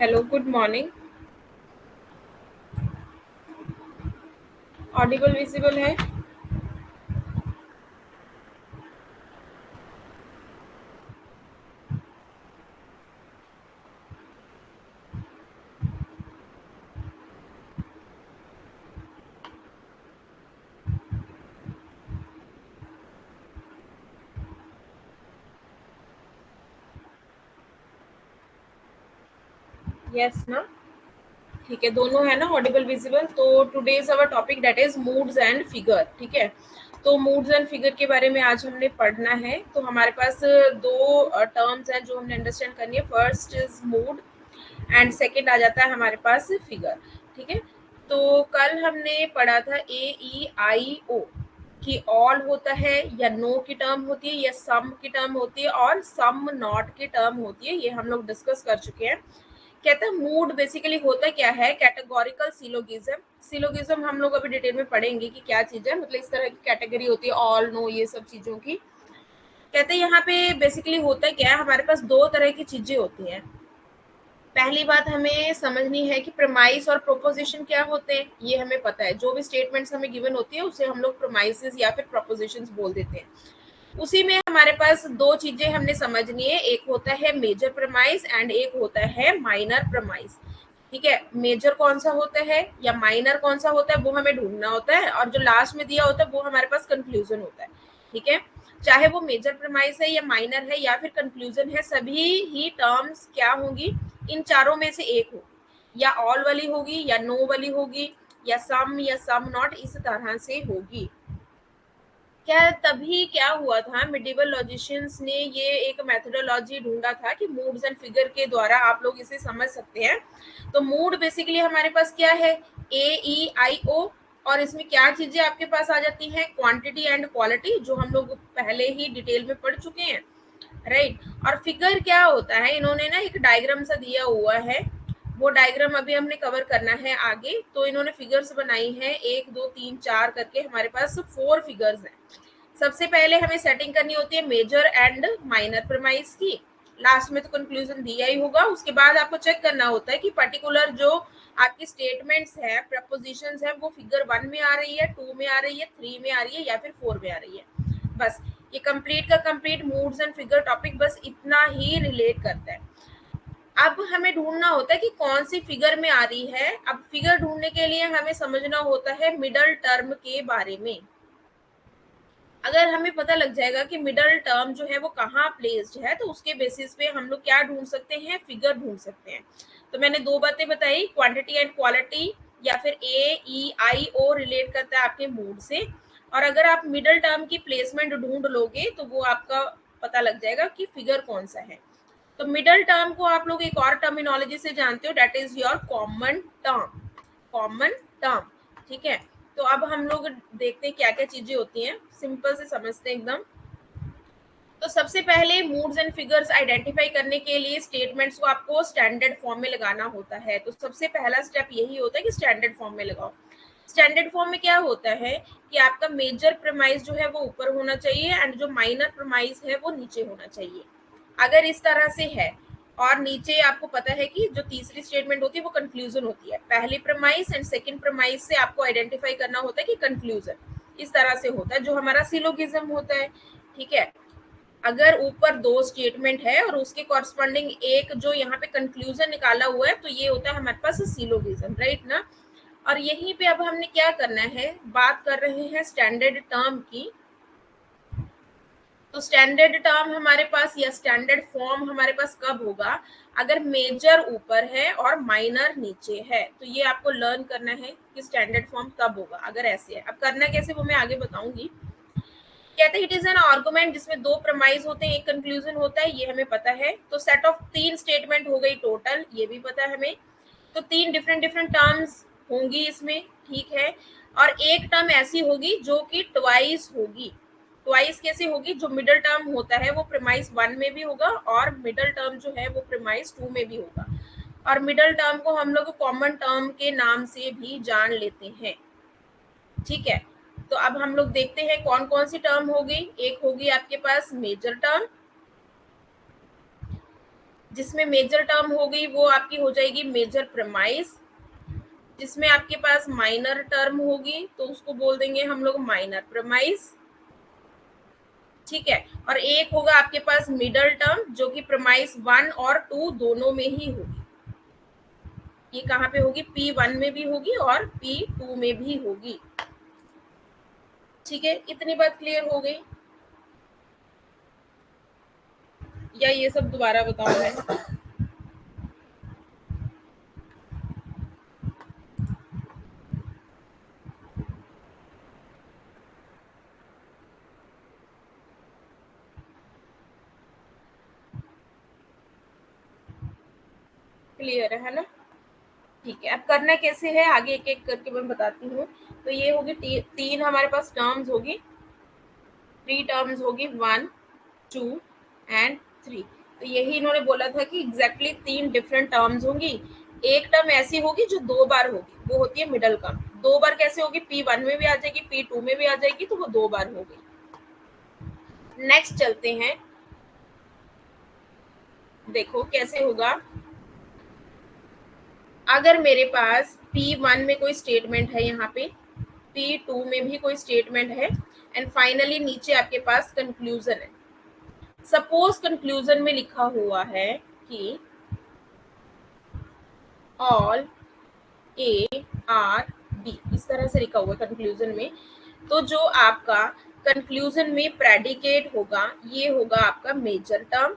Hello, good morning. Audible visible है? Yes ना? ठीक है, दोनों है ना, ऑडिबल विजिबल। तो today's our topic that is moods and figure. ठीक है, तो मूड्स एंड फिगर के बारे में आज हमने पढ़ना है। तो हमारे पास दो टर्म्स हैं जो हमने अंडरस्टैंड करनी है। First is mood and second आ जाता है हमारे पास फिगर। ठीक है, तो कल हमने पढ़ा था AEIO कि ऑल होता है या नो की टर्म होती है या सम की टर्म होती है और सम नॉट की टर्म होती है। ये हम लोग डिस्कस कर चुके हैं। कहते हैं मूड बेसिकली होता क्या है, कैटेगोरिकल सिलोगिज्म। सिलोगिज्म हम लोग अभी डिटेल में पढ़ेंगे कि क्या चीज है, मतलब इस तरह की कैटेगरी होती है ऑल नो ये सब चीजों की। कहते हैं यहाँ पे बेसिकली होता क्या है, हमारे पास दो तरह की चीजें होती हैं। पहली बात हमें समझनी है कि प्रमाइस और प्रोपोजिशन क्या होते हैं। ये हमें पता है, जो भी स्टेटमेंट्स हमें गिवन होती है उसे हम लोग प्रोमाइसेस या फिर प्रोपोजिशंस बोल देते हैं। उसी में हमारे पास दो चीजें हमने समझनी है, एक होता है मेजर प्रमाइस एंड एक होता है माइनर प्रमाइस। ठीक है, मेजर कौन सा होता है या माइनर कौन सा होता है वो हमें ढूंढना होता है, और जो लास्ट में दिया होता है वो हमारे पास कंक्लूजन होता है। ठीक है, चाहे वो मेजर प्रमाइस है या माइनर है या फिर कंक्लूजन है, सभी ही टर्म्स क्या होंगी, इन चारों में से एक होगी, या ऑल वाली होगी या नो वाली होगी या सम नॉट, इस तरह से होगी। क्या तभी क्या हुआ था, मिडिवल लॉजिशियंस ने ये एक मेथोडोलॉजी ढूंढा था कि मूड्स एंड फिगर के द्वारा आप लोग इसे समझ सकते हैं। तो मूड बेसिकली हमारे पास क्या है, AEIO, और इसमें क्या चीजें आपके पास आ जाती हैं, क्वांटिटी एंड क्वालिटी, जो हम लोग पहले ही डिटेल में पढ़ चुके हैं। राइट, और फिगर क्या होता है, इन्होंने ना एक डायग्राम सा दिया हुआ है, वो डायग्राम अभी हमने कवर करना है आगे। तो इन्होंने फिगर्स बनाई है, 1 2 3 4 करके हमारे पास 4 फिगर्स हैं। सबसे पहले हमें सेटिंग करनी होती है मेजर एंड माइनर प्रेमाइस की। लास्ट में तो कंक्लूजन दिया ही होगा। उसके बाद आपको चेक करना होता है कि पर्टिकुलर जो आपकी स्टेटमेंट्स है, प्रपोजिशंस है, वो फिगर 1 में आ रही है, 2 में आ रही है, 3 में आ रही है या फिर 4 में आ रही है। बस ये कंप्लीट का complete moods and figure topic बस इतना ही रिलेट करता है। अब हमें ढूंढना होता है कि कौन सी फिगर में आ रही है। अब फिगर ढूंढने के लिए हमें समझना होता है मिडल टर्म के बारे में। अगर हमें पता लग जाएगा कि मिडल टर्म जो है वो कहाँ प्लेस्ड है, तो उसके बेसिस पे हम लोग क्या ढूंढ सकते हैं, फिगर ढूंढ सकते हैं। तो मैंने दो बातें बताई, क्वांटिटी एंड क्वालिटी, या फिर AEIO रिलेट करता है आपके मूड से। और अगर आप मिडल टर्म की प्लेसमेंट ढूंढ लोगे तो वो आपका पता लग जाएगा कि फिगर कौन सा है। तो मिडल टर्म को आप लोग एक और टर्मिनोलॉजी से जानते हो, that is your common term. Common term. ठीक है, तो अब हम लोग देखते हैं क्या क्या चीजें होती हैं, सिंपल से समझते हैं एकदम। तो सबसे पहले मूड्स एंड फिगर्स आइडेंटिफाई करने के लिए स्टेटमेंट्स को आपको स्टैंडर्ड फॉर्म में लगाना होता है। तो सबसे पहला स्टेप यही होता है कि स्टैंडर्ड फॉर्म में लगाओ। स्टैंडर्ड फॉर्म में क्या होता है कि आपका मेजर प्रेमाइस जो है वो ऊपर होना चाहिए एंड जो माइनर प्रेमाइस है वो नीचे होना चाहिए। अगर इस तरह से है, और नीचे आपको पता है कि जो तीसरी स्टेटमेंट होती है वो कंक्लूजन होती है, पहली प्रेमाइस एंड सेकंड प्रेमाइस से आपको आइडेंटिफाई करना होता है कि कंक्लूजन इस तरह से होता है, जो हमारा सिलोगिज्म होता है। ठीक है, अगर ऊपर दो स्टेटमेंट है और उसके कॉरस्पॉन्डिंग एक जो यहाँ पे कंक्लूजन निकाला हुआ है, तो ये होता है हमारे पास सिलोगिज्म, राइट ना। और यहीं पे अब हमने क्या करना है, बात कर रहे हैं स्टैंडर्ड टर्म की। तो स्टैंडर्ड टर्म हमारे पास या स्टैंडर्ड फॉर्म हमारे पास कब होगा, अगर मेजर ऊपर है और माइनर नीचे है। तो ये आपको लर्न करना है कि स्टैंडर्ड फॉर्म कब होगा अगर ऐसे है। अब करना कैसे वो मैं आगे बताऊंगी। कहते हैं इट इज एन आर्गुमेंट जिसमें दो प्रमाइज होते हैं, एक कंक्लूजन होता है, ये हमें पता है। तो सेट ऑफ 3 स्टेटमेंट हो गई टोटल, ये भी पता है हमें। तो 3 डिफरेंट टर्म्स होंगी इसमें। ठीक है, और एक टर्म ऐसी होगी जो कि ट्वाइस होगी। ट्वाइस कैसे होगी, जो मिडल टर्म होता है वो प्रेमाइस 1 में भी होगा और मिडल टर्म जो है वो प्रेमाइस 2 में भी होगा। और मिडल टर्म को हम लोग कॉमन टर्म के नाम से भी जान लेते हैं। ठीक है, तो अब हम लोग देखते हैं कौन कौन सी टर्म होगी। एक होगी आपके पास मेजर टर्म, जिसमें मेजर टर्म हो गई वो आपकी हो जाएगी मेजर प्रेमाइस। जिसमें आपके पास माइनर टर्म होगी तो उसको बोल देंगे हम लोग माइनर प्रेमाइस। ठीक है, और एक होगा आपके पास मिडल टर्म जो कि प्रेमाइस 1 और 2 दोनों में ही होगी। ये कहाँ पे होगी? P1 में भी होगी और P2 में भी होगी। ठीक है, इतनी बात क्लियर हो गई या ये सब दोबारा बताऊं मैं? क्लियर है ना? ठीक है, अब करना कैसे है आगे एक एक करके मैं बताती हूँ। तो ये होगी तीन हमारे पास टर्म्स होगी, 3 टर्म्स होगी, 1 2 एंड 3। तो यही इन्होंने बोला था कि एग्जैक्टली 3 डिफरेंट टर्म्स होंगी। एक टर्म ऐसी होगी जो 2 बार होगी, वो होती है मिडल टर्म। 2 बार कैसे होगी? P1 में भी आ जाएगी, P2 में भी आ जाएगी, तो वो 2 बार हो गई। नेक्स्ट चलते हैं, देखो कैसे होगा। अगर मेरे पास P1 में कोई स्टेटमेंट है, यहाँ पे P2 में भी कोई स्टेटमेंट है, एंड फाइनली नीचे आपके पास कंक्लूजन है। सपोज कंक्लूजन में लिखा हुआ है कि ऑल ए आर बी, इस तरह से लिखा हुआ है कंक्लूजन में। तो जो आपका कंक्लूजन में प्रेडिकेट होगा ये होगा आपका मेजर टर्म।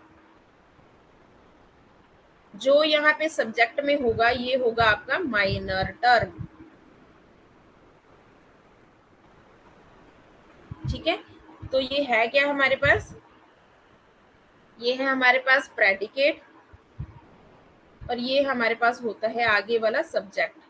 जो यहाँ पे सब्जेक्ट में होगा ये होगा आपका माइनर टर्म। ठीक है, तो ये है क्या हमारे पास? ये है हमारे पास प्रेडिकेट, और ये हमारे पास होता है आगे वाला सब्जेक्ट।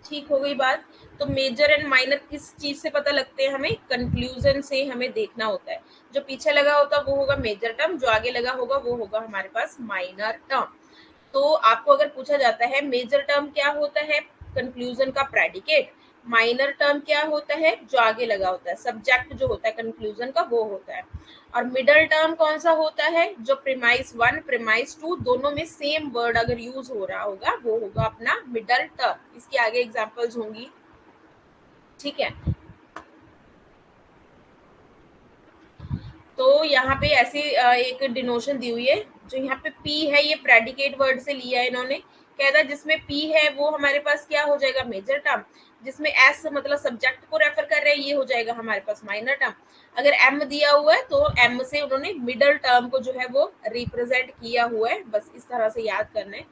ठीक हो गई बात। तो मेजर एंड माइनर किस चीज से पता लगते हैं हमें? कंक्लूजन से हमें देखना होता है। जो पीछे लगा होता है वो होगा मेजर टर्म, जो आगे लगा होगा वो होगा हमारे पास माइनर टर्म। तो आपको अगर पूछा जाता है मेजर टर्म क्या होता है? कंक्लूजन का प्रेडिकेट। माइनर टर्म क्या होता है? जो आगे लगा होता है, सब्जेक्ट जो होता है कंक्लूजन का वो होता है। और मिडल टर्म कौन सा होता है? जो प्रीमाइस 1 प्रीमाइस 2 दोनों में सेम वर्ड अगर यूज हो रहा होगा वो होगा अपना मिडल टर्म। इसके आगे एग्जांपल्स होंगी। ठीक है, तो यहाँ पे ऐसी एक डिनोशन दी हुई है। जो यहाँ पे P है ये प्रेडिकेट वर्ड से लिया है इन्होंने। कहता है जिसमें P है वो हमारे पास क्या हो जाएगा? Major term. जिसमें S मतलब सब्जेक्ट को रेफर कर रहे हैं ये हो जाएगा हमारे पास माइनर टर्म। अगर M दिया हुआ है तो M से उन्होंने मिडल टर्म को जो है वो रिप्रेजेंट किया हुआ है। बस इस तरह से याद करना है।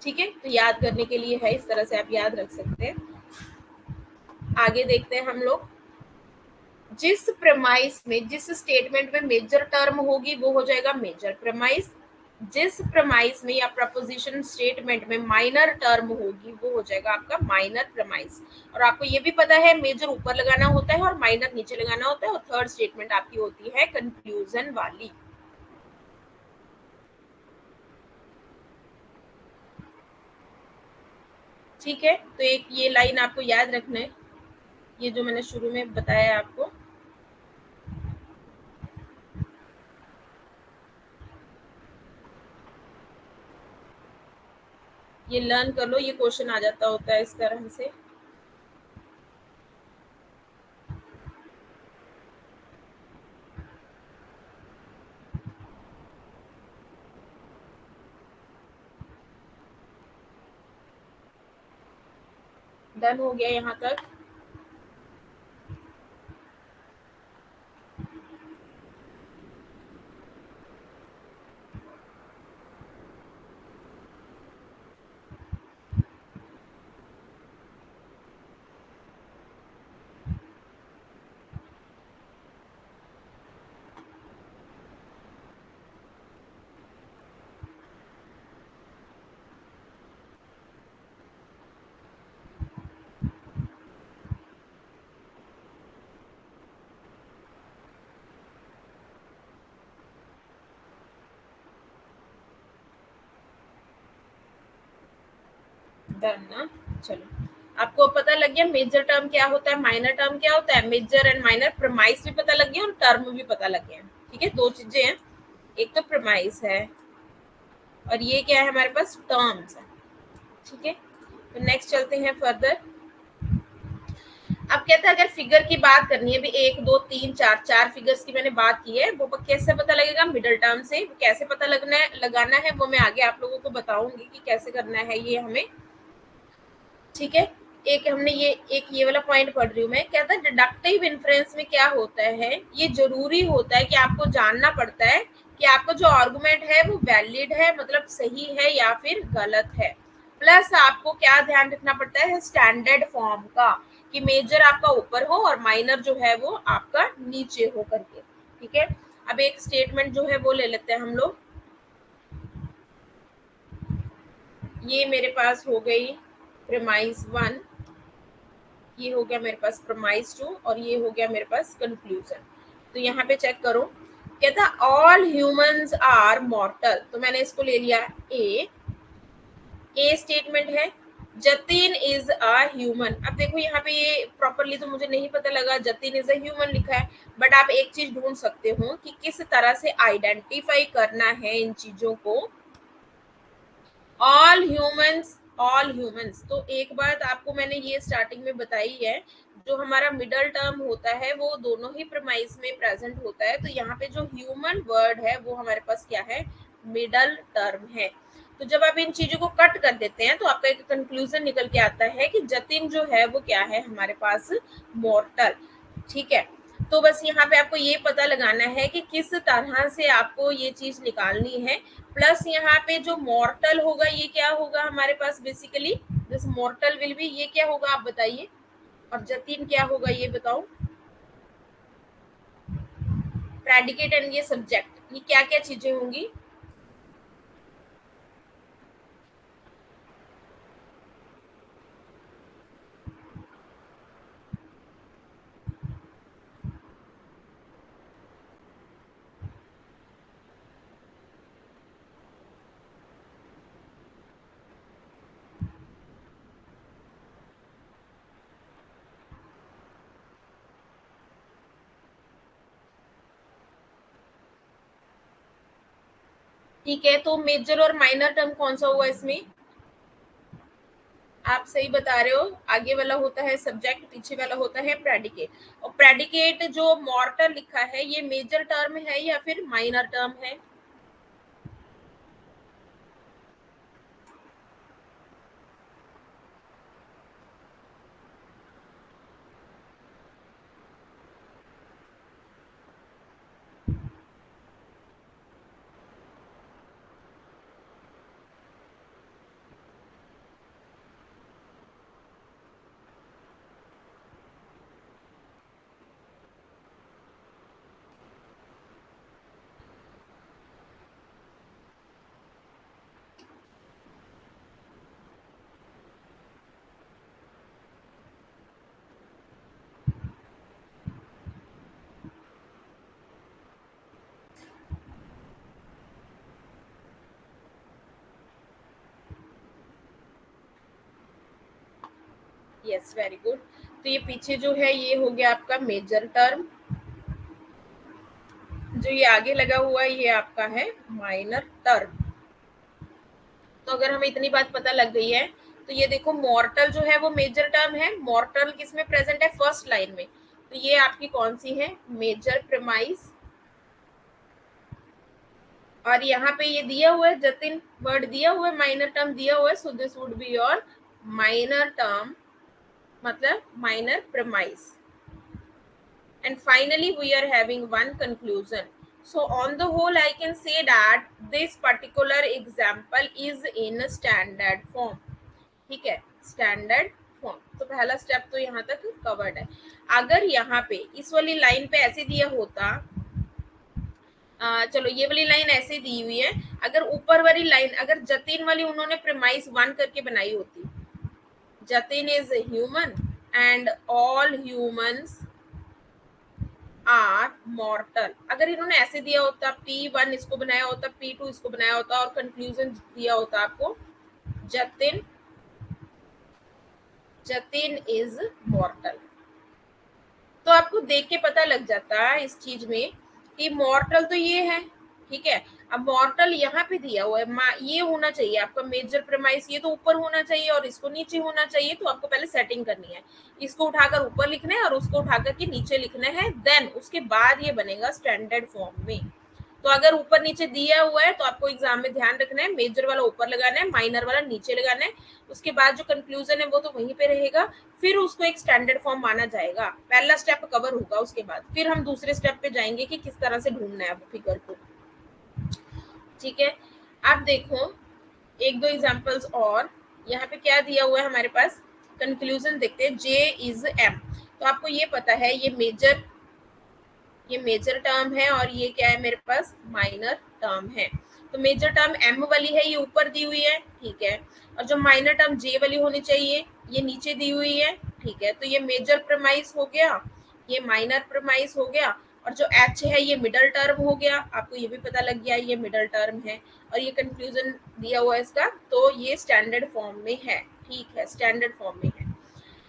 ठीक है, तो याद करने के लिए है, इस तरह से आप याद रख सकते हैं। आगे देखते हैं हम लोग। जिस प्रेमाइस में जिस स्टेटमेंट में मेजर टर्म होगी वो हो जाएगा मेजर प्रेमाइस। जिस प्रेमाइस में या प्रपोजिशन स्टेटमेंट में माइनर टर्म होगी वो हो जाएगा आपका माइनर प्रेमाइस। और आपको ये भी पता है मेजर ऊपर लगाना होता है और माइनर नीचे लगाना होता है, और थर्ड स्टेटमेंट आपकी होती है कंक्लूजन वाली। ठीक है, तो एक ये लाइन आपको याद रखना है, ये जो मैंने शुरू में बताया आपको। ये लर्न कर लो, ये क्वेश्चन आ जाता होता है इस तरह से। डन हो गया यहाँ तक? डन ना? चलो, आपको पता लग गया मेजर टर्म क्या होता है, माइनर टर्म क्या होता है, मेजर एंड माइनर प्रेमाइस भी पता लग गया और टर्म भी पता लग गया। ठीक है, दो चीजें हैं, एक तो प्रेमाइस है और ये क्या है हमारे पास टर्म्स है। ठीक है, तो नेक्स्ट चलते हैं फर्दर। अब कहता है अगर फिगर की बात करनी है, भी एक दो तीन चार, चार फिगर्स की मैंने बात की है, वो कैसे पता लगेगा, मिडल टर्म से। कैसे पता लगाना है वो मैं आगे आप लोगों को बताऊंगी कि कैसे करना है ये हमें। ठीक है, एक हमने ये वाला पॉइंट पढ़ रही हूँ मैं, कहता है डिडक्टिव इन्फ्रेंस में क्या होता है, ये जरूरी होता है कि आपको जानना पड़ता है कि आपका जो आर्गुमेंट है वो वैलिड है, मतलब सही है या फिर गलत है। प्लस आपको क्या ध्यान रखना पड़ता है, स्टैंडर्ड फॉर्म का, कि मेजर आपका ऊपर हो और माइनर जो है वो आपका नीचे हो करके। ठीक है, अब एक स्टेटमेंट जो है वो ले लेते हैं हम लोग। ये मेरे पास हो गई प्रेमाइस वन, ये हो गया मेरे पास प्रोमाइज टू, और ये हो गया मेरे पास कंक्लूजन। तो यहाँ पे चेक करो, कहता ऑल ह्यूमंस आर मॉर्टल, तो मैंने इसको ले लिया ए स्टेटमेंट है, जतिन इज अ ह्यूमन। अब देखो यहाँ पे ये प्रॉपरली तो मुझे नहीं पता लगा जतिन इज अ ह्यूमन लिखा है, बट आप एक चीज ढूंढ सकते हो कि किस तरह से आइडेंटिफाई करना है इन चीजों को। ऑल ह्यूमंस, तो एक बात आपको मैंने ये स्टार्टिंग में बताई है, जो हमारा मिडल टर्म होता है वो दोनों ही प्रेमाइस में प्रेजेंट होता है। तो यहाँ पे जो ह्यूमन वर्ड है वो हमारे पास क्या है, मिडल टर्म है। तो जब आप इन चीजों को कट कर देते हैं तो आपका एक कंक्लूजन निकल के आता है कि जतिन जो है वो क्या है हमारे पास, मॉर्टल। ठीक है, तो बस यहाँ पे आपको ये पता लगाना है कि किस तरह से आपको ये चीज निकालनी है। प्लस यहाँ पे जो मॉर्टल होगा ये क्या होगा हमारे पास, basically this mortal will be, ये क्या होगा आप बताइए, और जतीन क्या होगा ये बताओ। प्रेडिकेट एंड ये सब्जेक्ट, ये क्या क्या चीजें होंगी। ठीक है, तो मेजर और माइनर टर्म कौन सा हुआ इसमें, आप सही बता रहे हो, आगे वाला होता है सब्जेक्ट, पीछे वाला होता है प्रेडिकेट। और प्रेडिकेट जो मॉर्टल लिखा है ये मेजर टर्म है या फिर माइनर टर्म है। Yes, very good. तो ये पीछे जो है ये हो गया आपका मेजर टर्म, जो ये आगे लगा हुआ है ये आपका है माइनर टर्म। तो अगर हमें इतनी बात पता लग गई है, तो ये देखो मॉर्टल जो है वो मेजर टर्म है, मॉर्टल किस में प्रेजेंट है, फर्स्ट लाइन में। तो ये आपकी कौन सी है, मेजर प्रेमाइस। और यहाँ पे ये दिया हुआ है जतिन वर्ड दिया हुआ है, माइनर टर्म दिया हुआ है, so this would be your minor term, मतलब minor premise. And finally we are having one conclusion. So on the whole I can say that this particular example is in standard form. ठीक है, standard form. तो पहला step तो यहाँ तक covered है। अगर यहाँ पे इस वाली लाइन पे ऐसे दिया होता, चलो ये वाली लाइन ऐसे दी हुई है, अगर ऊपर वाली लाइन अगर जतिन वाली उन्होंने प्रेमाइस वन करके बनाई होती, Jatin is human and all humans are mortal, अगर इन्होंने ऐसे दिया होता, P1 इसको बनाया होता, P2 इसको बनाया होता और कंक्लूजन दिया होता आपको जतिन जतिन इज मॉर्टल। तो आपको देख के पता लग जाता है इस चीज में कि मॉर्टल तो ये है, ठीक है। अब मॉर्टल यहाँ पे दिया हुआ है, ये होना चाहिए आपका मेजर प्रेमाइस, ये तो ऊपर होना चाहिए और इसको नीचे होना चाहिए। तो आपको पहले सेटिंग करनी है, इसको उठाकर ऊपर लिखना है और उसको उठाकर के नीचे लिखना है, देन उसके बाद ये बनेगा स्टैंडर्ड फॉर्म में। तो अगर ऊपर नीचे दिया हुआ है तो आपको एग्जाम में ध्यान रखना है, मेजर वाला ऊपर लगाना है, माइनर वाला नीचे लगाना है। उसके बाद जो कंक्लूजन है वो तो वहीं पे रहेगा, फिर उसको एक स्टैंडर्ड फॉर्म माना जाएगा। पहला स्टेप कवर होगा, उसके बाद फिर हम दूसरे स्टेप पे जाएंगे कि किस तरह से ढूंढना है फिगर को, ठीक है। आप देखो एक दो एग्जांपल्स और, यहाँ पे क्या दिया हुआ है हमारे पास, कंक्लूजन देखते हैं, जे इज एम। तो आपको ये पता है ये मेजर टर्म है और ये क्या है मेरे पास, माइनर टर्म है। तो मेजर टर्म एम वाली है, ये ऊपर दी हुई है, ठीक है। और जो माइनर टर्म जे वाली होनी चाहिए ये नीचे दी हुई है, ठीक है। तो ये मेजर प्रेमाइस हो गया, ये माइनर प्रेमाइस हो गया, और जो एच है ये मिडल टर्म हो गया। आपको ये भी पता लग गया ये मिडल टर्म है, और ये कंक्लूजन दिया हुआ है इसका, तो ये स्टैंडर्ड फॉर्म में है, ठीक है, स्टैंडर्ड फॉर्म में है।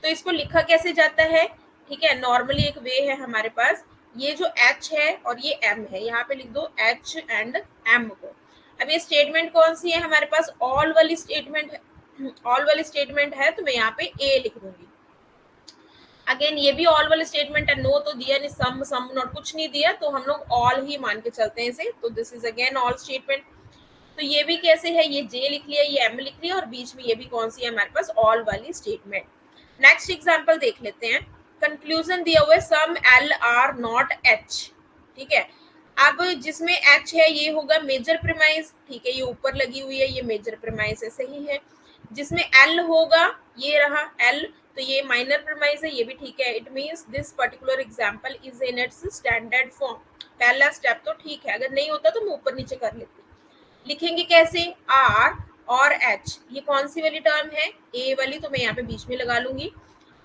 तो इसको लिखा कैसे जाता है, ठीक है। नॉर्मली एक वे है हमारे पास, ये जो एच है और ये एम है, यहाँ पे लिख दो एच एंड एम को। अब ये स्टेटमेंट कौन सी है हमारे पास, ऑल वाली स्टेटमेंट है, ऑल वाली स्टेटमेंट है, तो मैं यहाँ पे ए लिख दूंगी। अगेन ये भी ऑल वाली स्टेटमेंट है, नो तो दिया नहीं, सम नॉट कुछ नहीं दिया, तो हम लोग ऑल ही मान के चलते हैं इसे, तो this is again all statement. तो ये भी कैसे है, ये जे लिख लिया, ये एम लिख लिया, और बीच में ये भी कौन सी है हमारे पास, ऑल वाली स्टेटमेंट। नेक्स्ट एग्जांपल देख लेते हैं, कंक्लूजन दिया हुआ है सम एल आर नॉट एच, ठीक है। अब जिसमें एच है ये होगा मेजर प्रीमाइस, ठीक है, ये ऊपर लगी हुई है, ये मेजर प्रीमाइस है, सही है। जिसमें एल होगा ये रहा एल, तो ये माइनर प्रीमाइस है, ये भी ठीक है। It means this particular example is in its standard form. पहला स्टेप तो ठीक है, अगर नहीं होता तो मैं ऊपर नीचे कर लेती। लिखेंगे कैसे, आर और एच, ये कौन सी वाली टर्म है, ए वाली, तो मैं यहाँ पे बीच में लगा लूंगी।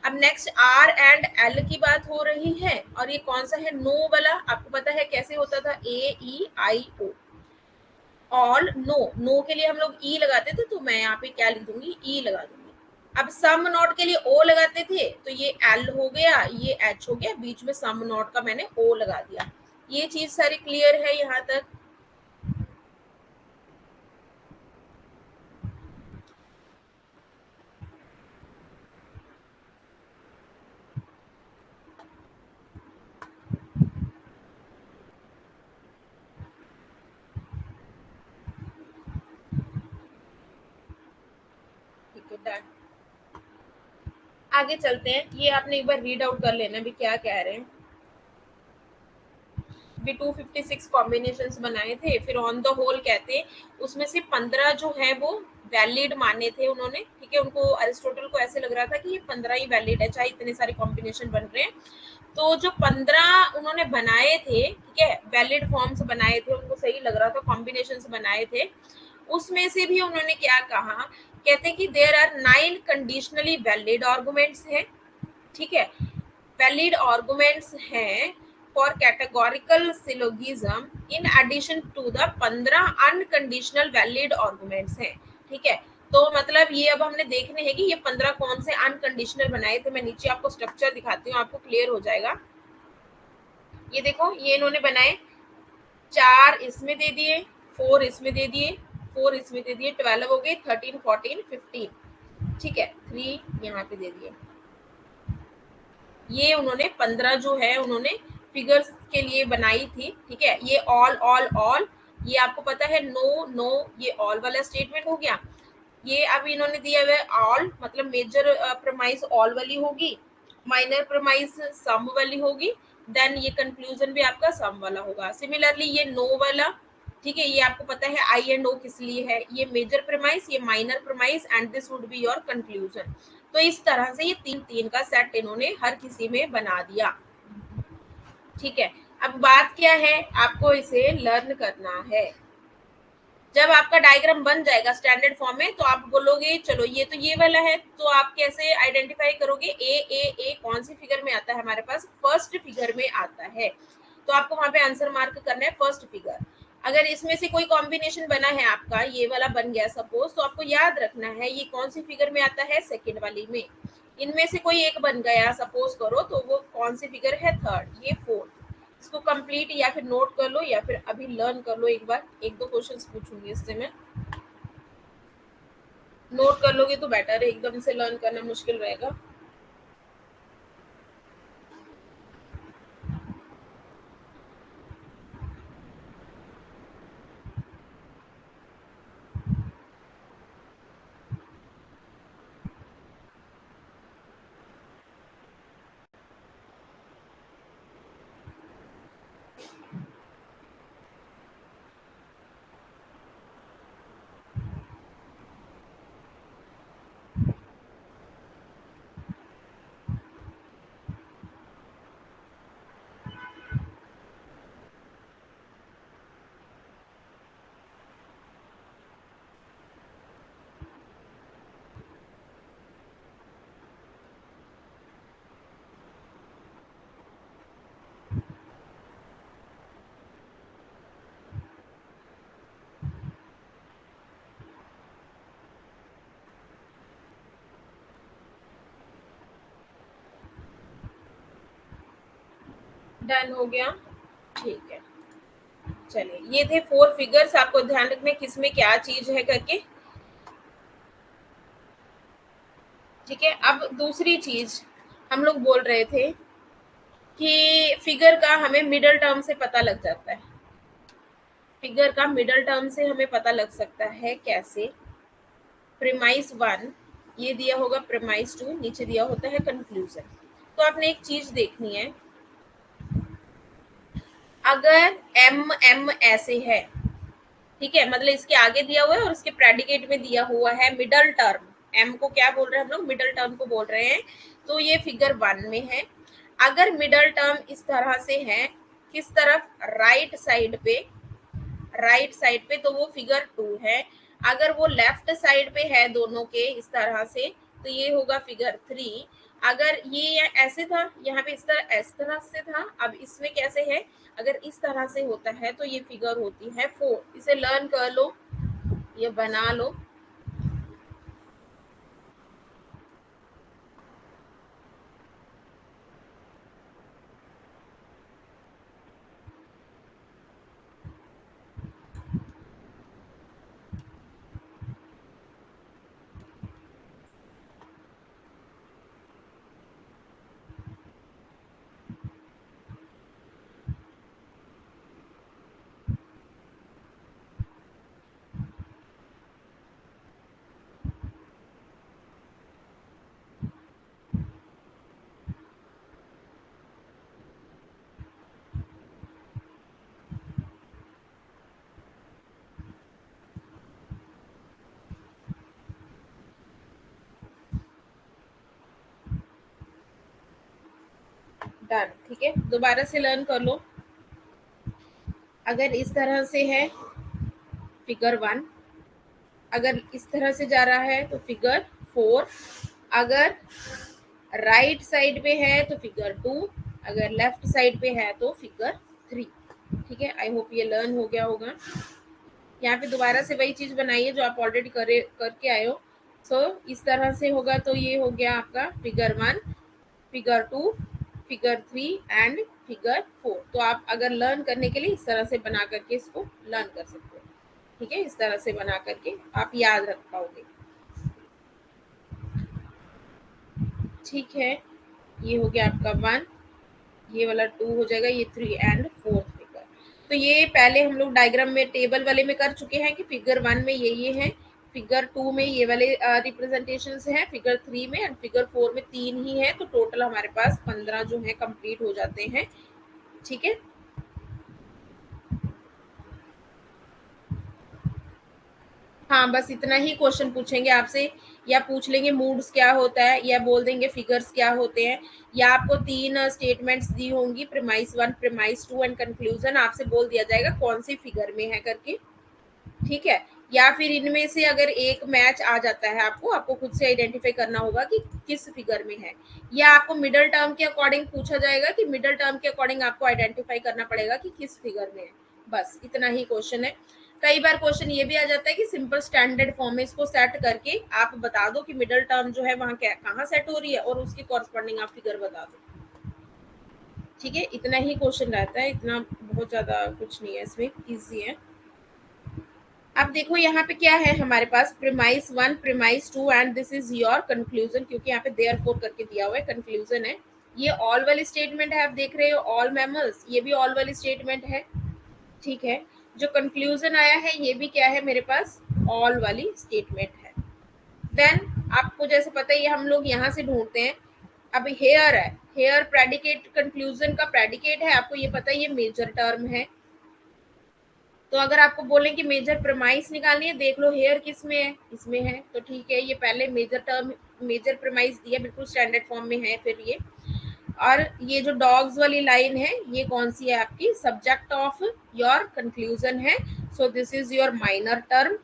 अब नेक्स्ट आर एंड एल की बात हो रही है, और ये कौन सा है, नो वाला। आपको पता है कैसे होता था, ए ई आई ओ, ऑल नो, नो के लिए हम लोग ई लगाते थे, तो मैं यहाँ पे क्या लिख दूंगी, ई लगा दूंगी। अब सम नॉट के लिए ओ लगाते थे, तो ये एल हो गया, ये एच हो गया, बीच में सम नॉट का मैंने ओ लगा दिया। ये चीज सारी क्लियर है यहाँ तक। ठीक है, डन। आगे चलते हैं, ये आपने एक बार रीड आउट कर लेना भी क्या कह रहे हैं। भी 256 कॉम्बिनेशंस बनाए थे, फिर ऑन द होल कहते हैं उसमें से 15 जो है वो वैलिड माने थे उन्होंने, ठीक है। उनको अरिस्टोटल को ऐसे लग रहा था कि ये 15 ही वैलिड है, चाहे इतने सारे कॉम्बिनेशन बन रहे हैं। तो जो 15 उन्होंने बनाए थे, ठीक है, वैलिड फॉर्म्स बनाए थे, उनको सही लग रहा था, कॉम्बिनेशंस बनाए थे, उसमें से भी उन्होंने क्या कहा, कहते हैं कि there are 9 conditionally valid arguments हैं, ठीक है, वैलिड आर्गुमेंट्स हैं for categorical syllogism in addition to the 15 unconditional valid arguments हैं, ठीक है। तो मतलब ये अब हमने देखने हैं कि ये 15 कौन से अनकंडीशनल बनाए थे। मैं नीचे आपको स्ट्रक्चर दिखाती हूँ, आपको क्लियर हो जाएगा। ये देखो, ये इन्होंने बनाए, 4 इसमें दे दिए, 4 इसमें दे दिए, 4 इसमें दे दिए, 12 हो गए, 13 14 15, ठीक है, 3 यहाँ पे दे दिए। ये उन्होंने 15 जो है उन्होंने फिगर्स के लिए बनाई थी, ठीक है। ये ऑल ऑल ऑल, ये आपको पता है नो नो, ये ऑल वाला स्टेटमेंट हो गया। ये अब इन्होंने दिया हुआ है ऑल, मतलब मेजर प्रमाइस ऑल वाली होगी, माइनर प्रमाइस सम वाली होगी, देन ये कंक्लूजन भी आपका सम वाला होगा। सिमिलरली ये नो वाला, ठीक है, ये आपको पता है आई एंड ओ किस लिए है, ये मेजर प्रमाइस, ये minor premise, and this would be your conclusion. तो इस तरह से ये 3 3 का सेट इन्होंने हर किसी में बना दिया, ठीक है। अब बात क्या है, आपको इसे लर्न करना है। जब आपका डायग्राम बन जाएगा स्टैंडर्ड फॉर्म में, तो आप बोलोगे चलो ये तो ये वाला है, तो आप कैसे आइडेंटिफाई करोगे, ए कौन सी फिगर में आता है हमारे पास, फर्स्ट फिगर में आता है, तो आपको वहां पे आंसर मार्क करना है फर्स्ट फिगर। अगर इसमें से कोई कॉम्बिनेशन बना है आपका, ये वाला बन गया सपोज, तो आपको याद रखना है ये कौन सी फिगर में आता है, सेकेंड वाली में। इनमें से कोई एक बन गया सपोज करो, तो वो कौन सी फिगर है? थर्ड, ये फोर्थ। इसको कंप्लीट या फिर नोट कर लो या फिर अभी लर्न कर लो। एक बार एक दो क्वेश्चंस पूछूंगी इससे मैं, नोट कर लोगे तो बेटर है, एकदम से लर्न करना मुश्किल रहेगा। डन हो गया, ठीक है। चलिए, ये थे फोर फिगर्स, आपको ध्यान रखना है किसमें क्या चीज है करके। ठीक है, अब दूसरी चीज हम लोग बोल रहे थे कि फिगर का हमें मिडल टर्म से पता लग जाता है। फिगर का मिडल टर्म से हमें पता लग सकता है कैसे? प्रीमाइस वन ये दिया होगा, प्रीमाइस टू नीचे दिया होता है कंक्लूजन। तो आपने एक चीज देखनी है, अगर एम एम ऐसे है, ठीक है, मतलब इसके आगे दिया हुआ है और इसके प्रेडिकेट में दिया हुआ है मिडल टर्म। एम को क्या बोल रहे हैं हम लोग? मिडल टर्म को बोल रहे हैं। तो ये फिगर वन में है। अगर मिडल टर्म इस तरह से है, किस तरफ? राइट साइड पे, राइट साइड पे, तो वो फिगर टू है। अगर वो लेफ्ट साइड पे है दोनों के इस तरह से, तो ये होगा फिगर थ्री। अगर ये ऐसे था, यहाँ पे इस तरह से था, अब इसमें कैसे है? अगर इस तरह से होता है तो ये फिगर होती है फोर। इसे लर्न कर लो, ये बना लो। डन, ठीक है, दोबारा से लर्न कर लो। अगर इस तरह से है फिगर वन, अगर इस तरह से जा रहा है तो फिगर फोर, अगर राइट साइड पे है तो फिगर टू, अगर लेफ्ट साइड पे है तो फिगर थ्री। ठीक है, आई होप ये लर्न हो गया होगा। यहाँ पे दोबारा से वही चीज बनाइए जो आप ऑलरेडी करे करके आए हो। सो इस तरह से होगा तो ये हो गया आपका figure one, figure two, figure three and figure four. तो आप अगर लर्न करने के लिए इस तरह से बना करके इसको लर्न कर सकते हो। ठीक है, इस तरह से बना करके आप याद रख पाओगे। ठीक है, ये हो गया आपका वन, ये वाला टू हो जाएगा, ये थ्री एंड फोर्थ फिगर। तो ये पहले हम लोग डायग्राम में टेबल वाले में कर चुके हैं कि फिगर वन में ये है, फिगर टू में ये वाले रिप्रेजेंटेशन है, फिगर थ्री में एंड फिगर फोर में तीन ही है। तो टोटल हमारे पास 15 जो है कंप्लीट हो जाते हैं। ठीक है, हाँ बस इतना ही क्वेश्चन पूछेंगे आपसे, या पूछ लेंगे मूड्स क्या होता है, या बोल देंगे फिगर्स क्या होते हैं, या आपको तीन स्टेटमेंट्स दी होंगी, premise one, premise two and conclusion, आपसे बोल दिया जाएगा कौन सी फिगर में है करके। ठीक है, या फिर इनमें से अगर एक मैच आ जाता है, आपको आपको खुद से आइडेंटिफाई करना होगा कि किस फिगर में है, या आपको मिडल टर्म के अकॉर्डिंग पूछा जाएगा कि मिडल टर्म के अकॉर्डिंग आपको आइडेंटिफाई करना पड़ेगा कि किस फिगर में है। बस इतना ही क्वेश्चन है। कई बार क्वेश्चन ये भी आ जाता है कि सिंपल स्टैंडर्ड फॉर्म में इसको सेट करके आप बता दो कि मिडल टर्म जो है वहां क्या कहाँ सेट हो रही है और उसकी कॉरस्पॉन्डिंग आप फिगर बता दो। ठीक है, इतना ही क्वेश्चन रहता है, इतना बहुत ज्यादा कुछ नहीं है इसमें, इजी है। अब देखो यहाँ पे क्या है हमारे पास, premise 1, premise 2 and this is your conclusion, क्योंकि यहाँ पे देयरफॉर करके दिया हुआ है, कंक्लूजन है। ये ऑल वाली स्टेटमेंट है, आप देख रहे हो ऑल मैमल्स, ये भी ऑल वाली स्टेटमेंट है। ठीक है, जो कंक्लूजन आया है ये भी क्या है मेरे पास, ऑल वाली स्टेटमेंट है। देन आपको जैसे पता है ये हम लोग यहाँ से ढूंढते हैं। अब हेयर है, हेयर प्रेडिकेट, कंक्लूजन का प्रेडिकेट है, आपको ये पता है ये मेजर टर्म है। तो अगर आपको बोलें कि मेजर प्रेमाइस निकालनी है, देख लो हेयर किस में है, इसमें है, तो ठीक है, ये पहले मेजर टर्म, मेजर प्रेमाइस दिया, बिल्कुल स्टैंडर्ड फॉर्म में है फिर ये। और ये जो डॉग्स वाली लाइन है ये कौन सी है आपकी, सब्जेक्ट ऑफ योर कंक्लूजन है। So this is your minor term,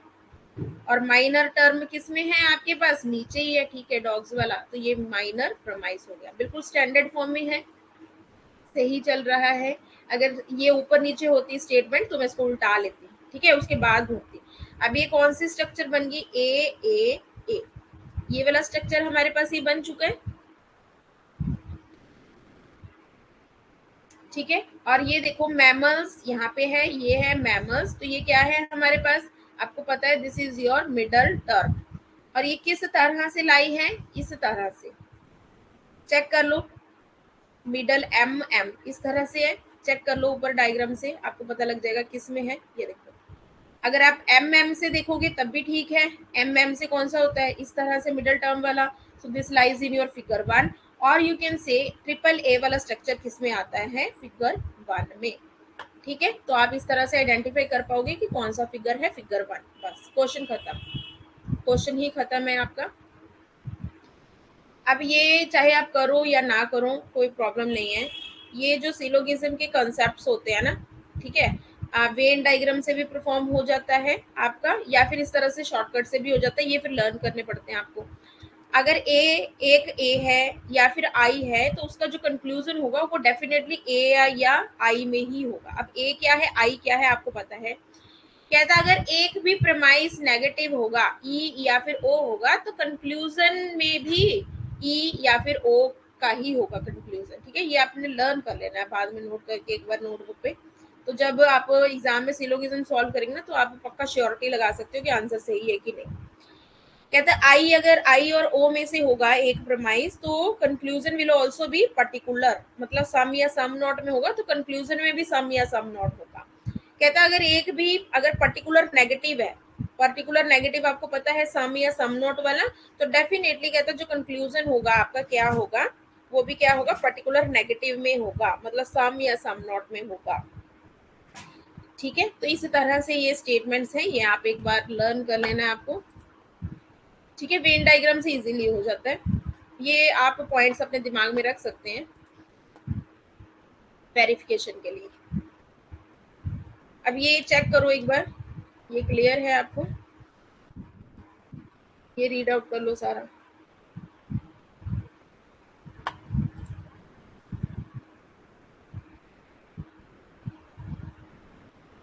और माइनर टर्म किस में है आपके पास, नीचे ही है। ठीक है, डॉग्स वाला, तो ये माइनर प्रेमाइस हो गया, बिल्कुल स्टैंडर्ड फॉर्म में है, सही चल रहा है। अगर ये ऊपर नीचे होती स्टेटमेंट तो मैं इसको उल्टा लेती, ठीक है, उसके बाद ढूंढती। अब ये कौन सी स्ट्रक्चर बन गई, ए, ये वाला स्ट्रक्चर हमारे पास ये बन चुका है। ठीक है, और ये देखो मैमल्स यहाँ पे है, ये है मैमल्स, तो ये क्या है हमारे पास, आपको पता है this is your middle term. और ये किस तरह से लाई है, इस तरह से चेक कर लो, मिडल एम एम इस तरह से है, चेक कर लो ऊपर डायग्राम से, आपको पता लग जाएगा किस में है। ये देखो, अगर आप एम एम से देखोगे तब भी ठीक है, एम एम से कौन सा होता है, इस तरह से मिडल टर्म वाला। So this lies in your figure 1, और you can say triple A वाला स्ट्रक्चर किस में आता है, फिगर 1 में। ठीक है, तो आप इस तरह से आइडेंटिफाई कर पाओगे कि कौन सा फिगर है, फिगर 1। बस क्वेश्चन खत्म, क्वेश्चन ही खत्म है आपका। अब ये चाहे आप करो या ना करो कोई प्रॉब्लम नहीं है, ये जो सिलोगिज्म के कॉन्सेप्ट्स होते हैं ना, ठीक है, वेन डायग्राम से भी परफॉर्म हो जाता है आपका, या फिर इस तरह से शॉर्टकट से भी हो जाता है, ये फिर लर्न करने पड़ते हैं आपको। अगर ए, एक ए है या फिर आई है, तो उसका जो कंक्लूजन होगा वो डेफिनेटली ए या आई में ही होगा। अब ए क्या है, आई क्या है, आपको पता है। कहता अगर एक भी प्रमाइस नेगेटिव होगा, ई या फिर ओ होगा, तो कंक्लूजन में भी ई या फिर ओ का ही होगा कंक्लूजन। ठीक है, ये आपने लर्न कर लेना है बाद में नोट करके एक बार नोटबुक पे। तो जब आप एग्जाम में सिलोगिज्म सॉल्व करेंगे ना, तो आप पक्का श्योरिटी लगा सकते हो कि आंसर सही है कि नहीं। कहता है आई, अगर आई और ओ में से होगा एक प्रमाइस, तो conclusion will also be particular, मतलब सम या सम नॉट में होगा, तो कंक्लूजन में भी सम या सम नॉट होगा। कहता है अगर एक भी, अगर पर्टिकुलर नेगेटिव है, पर्टिकुलर नेगेटिव आपको पता है सम या सम नॉट वाला, तो डेफिनेटली कहता है जो कंक्लूजन होगा आपका क्या होगा, वो भी क्या होगा, पर्टिकुलर नेगेटिव में होगा, मतलब सम या सम नॉट में होगा। ठीक है, तो इस तरह से ये स्टेटमेंट्स हैं, ये आप एक बार लर्न कर लेना है आपको। ठीक है, वेन डायग्राम से इजीली हो जाता है, ये आप पॉइंट्स अपने दिमाग में रख सकते हैं वेरिफिकेशन के लिए। अब ये चेक करो एक बार, ये क्लियर है आपको, ये रीड आउट कर लो सारा।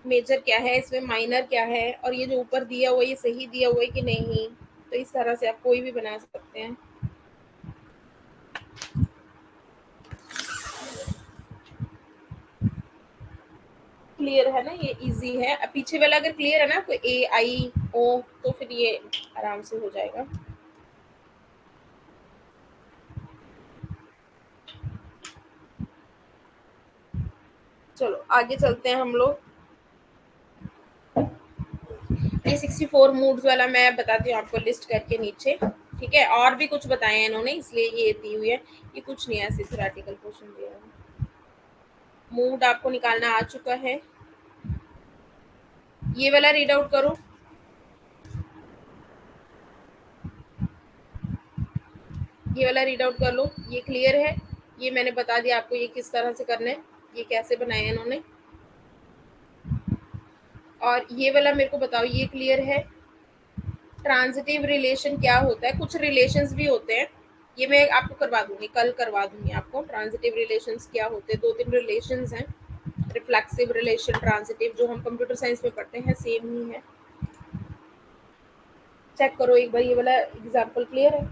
मेजर क्या है इसमें, माइनर क्या है, और ये जो ऊपर दिया हुआ ये सही दिया हुआ है कि नहीं, तो इस तरह से आप कोई भी बना सकते हैं। क्लियर है ना, ये इजी है। अब पीछे वाला अगर क्लियर है ना, कोई ए आई ओ, तो फिर ये आराम से हो जाएगा। चलो आगे चलते हैं हम लोग। ये 64 मूड्स वाला मैं बताती हूँ आपको लिस्ट करके नीचे। ठीक है, और भी कुछ बताए हैं इन्होंने, इसलिए ये दी हुई है, ये कुछ नहीं है, सिर्फ आर्टिकल क्वेश्चन दिया है। मूड आपको निकालना आ चुका है, ये वाला रीड आउट करो। ये वाला रीड आउट कर लो, ये क्लियर है, ये मैंने बता दिया आपको ये किस तरह से करना है, ये कैसे बनाया है इन्होंने। और ये वाला मेरे को बताओ, ये क्लियर है। ट्रांजिटिव रिलेशन क्या होता है, कुछ रिलेशंस भी होते हैं, ये मैं आपको करवा दूंगी, कल करवा दूंगी आपको ट्रांजिटिव रिलेशंस क्या होते हैं, 2-3 रिलेशंस हैं। रिफ्लेक्सिव, रिलेशन, ट्रांजिटिव, जो हम कंप्यूटर साइंस में पढ़ते हैं सेम ही है। चेक करो एक बार, ये वाला एग्जाम्पल क्लियर है?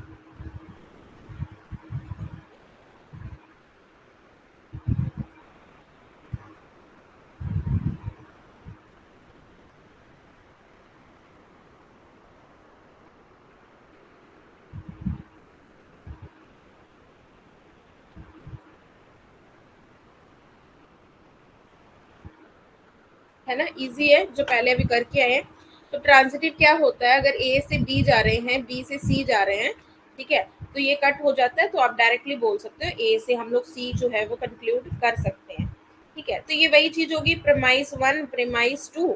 है ना, इजी है जो पहले अभी करके आए हैं। तो ट्रांजिटिव क्या होता है, अगर ए से बी जा रहे हैं, बी से सी जा रहे हैं, ठीक है, तो ये कट हो जाता है, तो आप डायरेक्टली बोल सकते हो ए से हम लोग सी जो है वो कंक्लूड कर सकते हैं। ठीक है, तो ये वही चीज होगी प्रेमाइस वन, प्रेमाइस टू।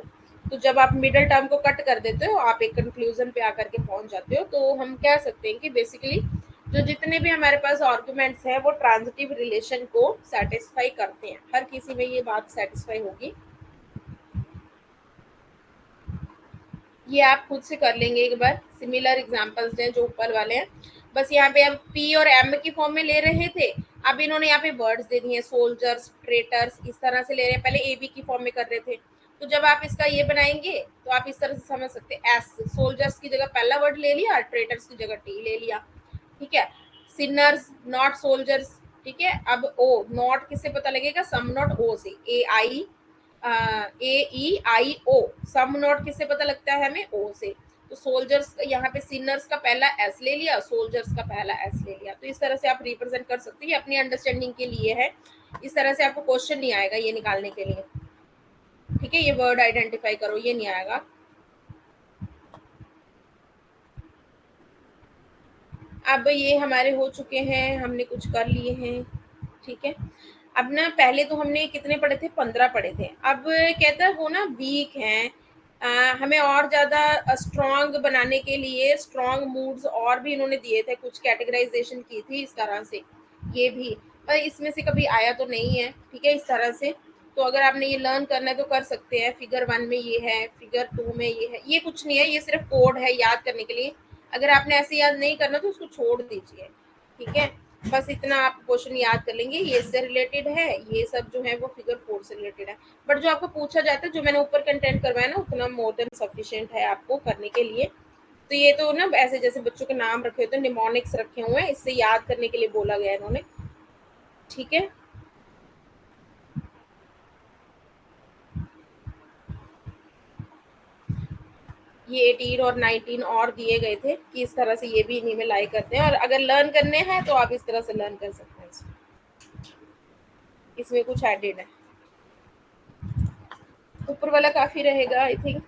तो जब आप मिडल टर्म को कट कर देते हो, आप एक कंक्लूजन पे आकर के पहुंच जाते हो। तो हम कह सकते हैं कि बेसिकली जो जितने भी हमारे पास आर्गुमेंट्स हैं वो ट्रांजिटिव रिलेशन को सेटिस्फाई करते हैं, हर किसी में ये बात सेटिस्फाई होगी। ये आप खुद से कर लेंगे एक बार, सिमिलर एग्जांपल्स हैं जो ऊपर वाले हैं। बस यहाँ पे हम पी और एम की फॉर्म में ले रहे थे, अब इन्होंने यहाँ पे वर्ड्स दे दिए, सोल्जर्स, ट्रेटर्स, इस तरह से ले रहे हैं। पहले ए बी की फॉर्म में कर रहे थे, तो जब आप इसका ये बनाएंगे तो आप इस तरह से समझ सकते हैं, एस सोल्जर्स की जगह पहला वर्ड ले लिया, ट्रेटर्स की जगह टी ले लिया। ठीक है, सिनर्स नॉट सोल्जर्स। ठीक है, अब ओ नॉट किससे पता लगेगा, सम नॉट ओ से, ए आई ए ई आई ओ, सम नॉट किससे पता लगता है हमें, ओ से। तो सोल्जर्स यहाँ पे सिनर्स का पहला एस ले लिया, सोल्जर्स का पहला एस ले लिया। तो इस तरह से आप रिप्रेजेंट कर सकते हैं, ये अपनी अंडरस्टैंडिंग के लिए है, इस तरह से आपको क्वेश्चन नहीं आएगा ये निकालने के लिए। ठीक है, ये वर्ड आइडेंटिफाई करो, ये नहीं आएगा। अब ये हमारे हो चुके हैं, हमने कुछ कर लिए हैं। ठीक है, अब ना पहले तो हमने कितने पढ़े थे, 15 पढ़े थे। अब कहता है वो ना वीक हैं, हमें और ज़्यादा स्ट्रॉन्ग बनाने के लिए स्ट्रॉन्ग मूड्स और भी इन्होंने दिए थे, कुछ कैटेगराइजेशन की थी इस तरह से। ये भी पर इसमें से कभी आया तो नहीं है। ठीक है, इस तरह से। तो अगर आपने ये लर्न करना है तो कर सकते हैं, फिगर 1 में ये है, फिगर 2 में ये है, ये कुछ नहीं है, ये सिर्फ कोड है याद करने के लिए। अगर आपने ऐसे याद नहीं करना तो उसको छोड़ दीजिए। ठीक है, बस इतना आप क्वेश्चन याद कर लेंगे, ये इससे रिलेटेड है, ये सब जो है वो फिगर 4 से रिलेटेड है। बट जो आपको पूछा जाता है, जो मैंने ऊपर कंटेंट करवाया ना, उतना मोर देन सफिशिएंट है आपको करने के लिए। तो ये तो ना ऐसे जैसे बच्चों के नाम रखे होते हैं, निमोनिक्स रखे हुए हैं, इससे याद करने के लिए बोला गया है इन्होंने। ठीक है, ये 18 और 19 और दिए गए थे कि इस तरह से ये भी इन्हीं में लाई करते हैं, और अगर लर्न करने हैं तो आप इस तरह से लर्न कर सकते हैं। इसमें कुछ एडेड है, ऊपर वाला काफी रहेगा आई थिंक।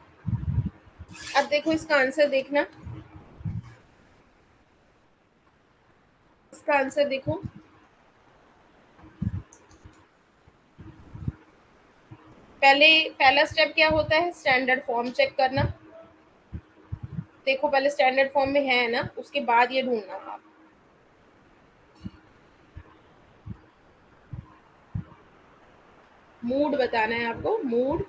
अब देखो इसका आंसर देखना, इसका आंसर देखो। पहले पहला स्टेप क्या होता है, स्टैंडर्ड फॉर्म चेक करना। देखो पहले स्टैंडर्ड फॉर्म में है ना, उसके बाद ये ढूंढना आप। मूड बताना है आपको, मूड।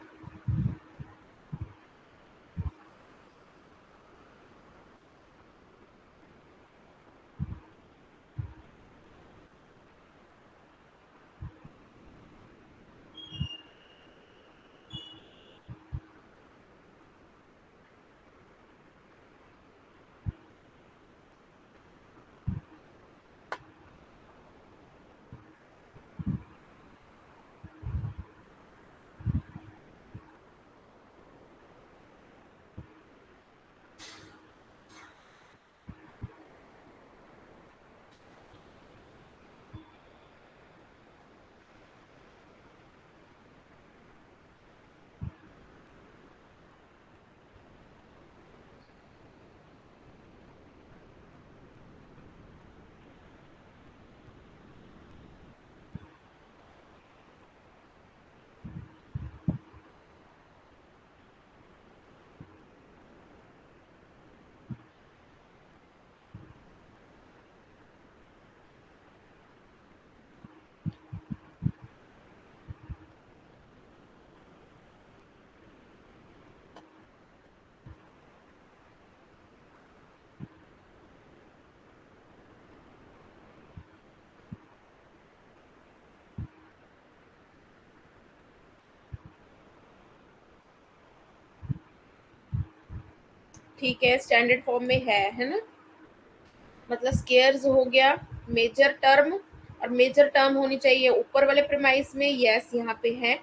ठीक है, स्टैंडर्ड फॉर्म में है ना। मतलब स्केयर्स हो गया मेजर टर्म, और मेजर टर्म होनी चाहिए ऊपर वाले प्रेमाइस में, यस यहाँ पे है।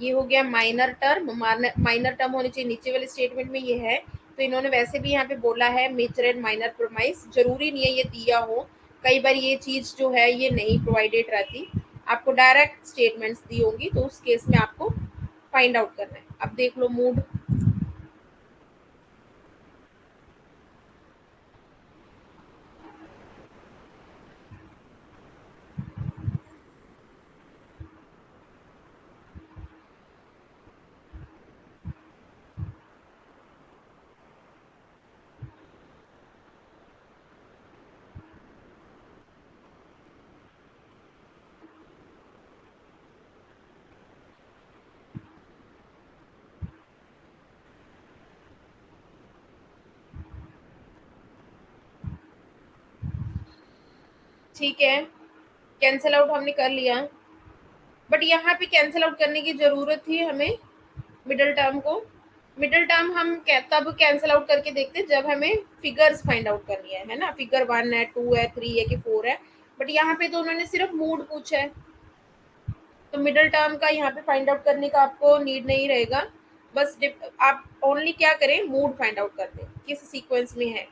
ये हो गया माइनर टर्म, माइनर टर्म होनी चाहिए नीचे वाले स्टेटमेंट में, ये है। तो इन्होंने वैसे भी यहाँ पे बोला है मेजर एंड माइनर प्रेमाइस, जरूरी नहीं है ये दिया हो, कई बार ये चीज जो है ये नहीं प्रोवाइडेड रहती, आपको डायरेक्ट स्टेटमेंट्स दी होंगी, तो उस केस में आपको फाइंड आउट करना है। अब देख लो मूड। ठीक है, कैंसिल आउट हमने कर लिया, बट यहाँ पे कैंसिल आउट करने की जरूरत थी हमें मिडल टर्म को। मिडल टर्म हम तब कैंसिल आउट करके देखते जब हमें फिगर्स फाइंड आउट करनी है ना, फिगर 1 है, 2 है, 3 है कि 4 है। बट यहाँ पे तो उन्होंने सिर्फ मूड पूछा है, तो मिडल टर्म का यहाँ पे फाइंड आउट करने का आपको नीड नहीं रहेगा। बस आप ओनली क्या करें, मूड फाइंड आउट कर दें किस सीक्वेंस में है।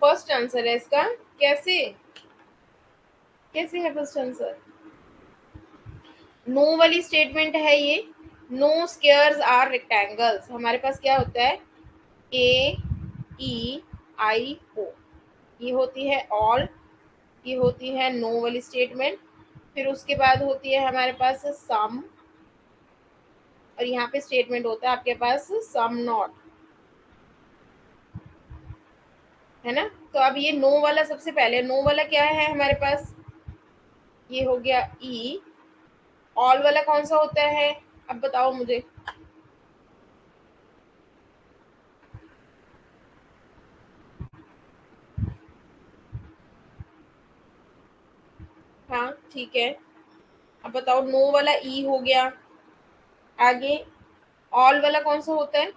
फर्स्ट आंसर है इसका। कैसे, कैसे है फर्स्ट आंसर? नो वाली स्टेटमेंट है ये। नो स्क्वेयर्स आर रेक्टेंगल्स, हमारे पास क्या होता है, ए ई आई ओ, ये होती है ऑल, ये होती है नो वाली स्टेटमेंट। फिर उसके बाद होती है हमारे पास सम, और यहाँ पे स्टेटमेंट होता है आपके पास सम नॉट, है ना। तो अब ये नो वाला, सबसे पहले नो वाला क्या है हमारे पास, ये हो गया ई। ऑल वाला कौन सा होता है, अब बताओ मुझे। हाँ ठीक है, अब बताओ नो वाला ई हो गया, आगे ऑल वाला कौन सा होता है।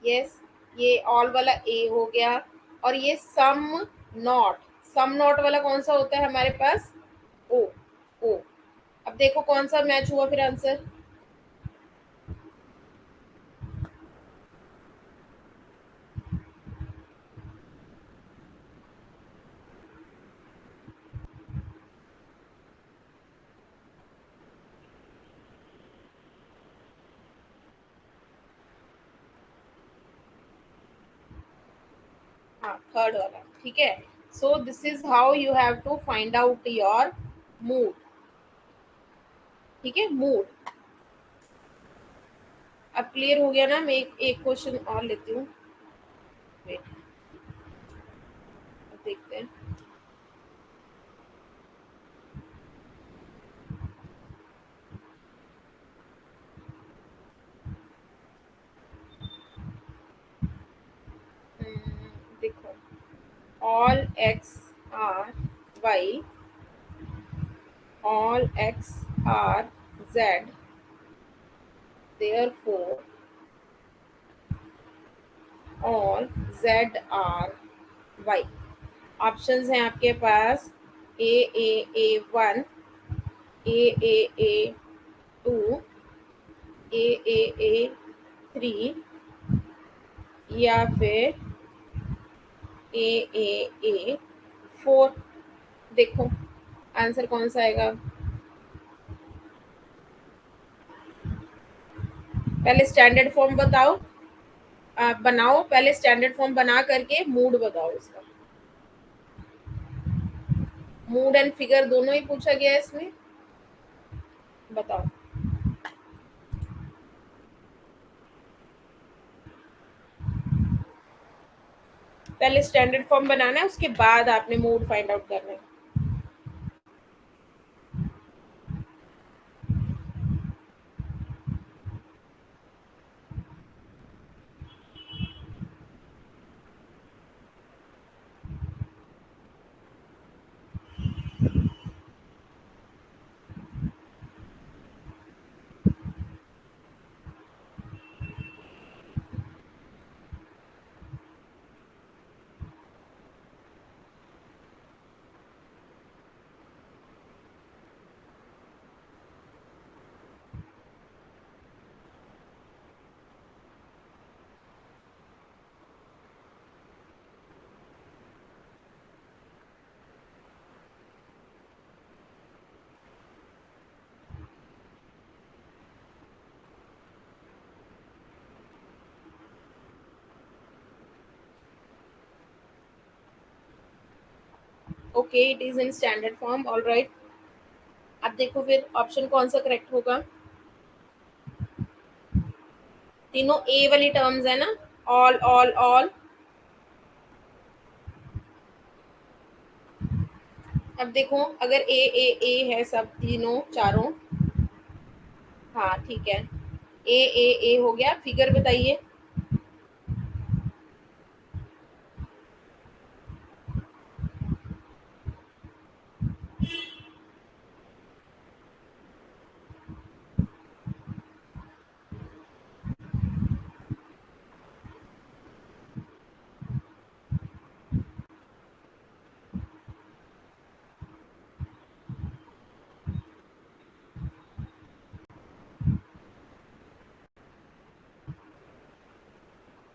यस, ये ऑल वाला ए हो गया, और ये सम नॉट, सम नॉट वाला कौन सा होता है हमारे पास, ओ, ओ। अब देखो कौन सा मैच हुआ फिर आंसर। हाँ थर्ड वाला, ठीक है। So this is how you have to find out your mood, ठीक है, मूड। अब क्लियर हो गया ना। मैं एक क्वेश्चन और लेती हूँ, वेट, देखते हैं। देखो, all x are y, all x are z, therefore all z are y। Options हैं आपके पास A1, A2, A3 या फिर A4। देखो आंसर कौन सा आएगा। पहले स्टैंडर्ड फॉर्म बताओ, बनाओ पहले स्टैंडर्ड फॉर्म बना करके मूड बताओ इसका। मूड एंड फिगर दोनों ही पूछा गया है इसमें, बताओ। पहले स्टैंडर्ड फॉर्म बनाना है, उसके बाद आपने मूड फाइंड आउट करना है। Okay, it is in standard form, all right. अब देखो फिर ऑप्शन कौन सा करेक्ट होगा। तीनों ए वाली टर्म्स है ना, ऑल ऑल ऑल। अब देखो अगर ए है सब तीनों चारों, हाँ ठीक है, ए हो गया। फिगर बताइए।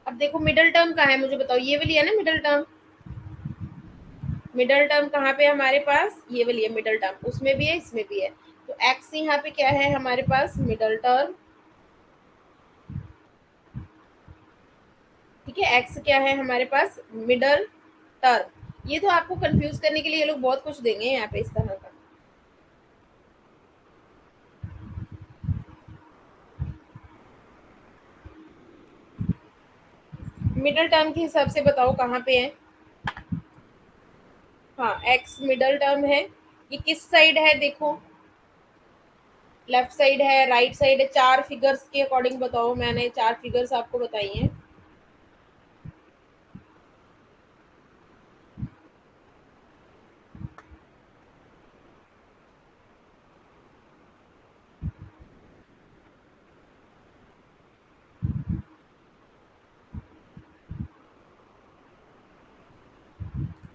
अब देखो मिडल टर्म कहाँ है मुझे बताओ, ये वाली है ना मिडल टर्म। मिडल टर्म कहाँ पे है हमारे पास, ये वाली है मिडल टर्म, उसमें भी है इसमें भी है। तो एक्स यहाँ पे क्या है हमारे पास, मिडल टर्म। ठीक है, एक्स क्या है हमारे पास, मिडल टर्म। ये तो आपको कंफ्यूज करने के लिए ये लोग बहुत कुछ देंगे यहाँ पे इस तरह का। मिडल टर्म के हिसाब से बताओ कहाँ पे है। हाँ, एक्स मिडल टर्म है। ये किस साइड है देखो, लेफ्ट साइड है, राइट साइड है। चार फिगर्स के अकॉर्डिंग बताओ, मैंने चार फिगर्स आपको बताई हैं।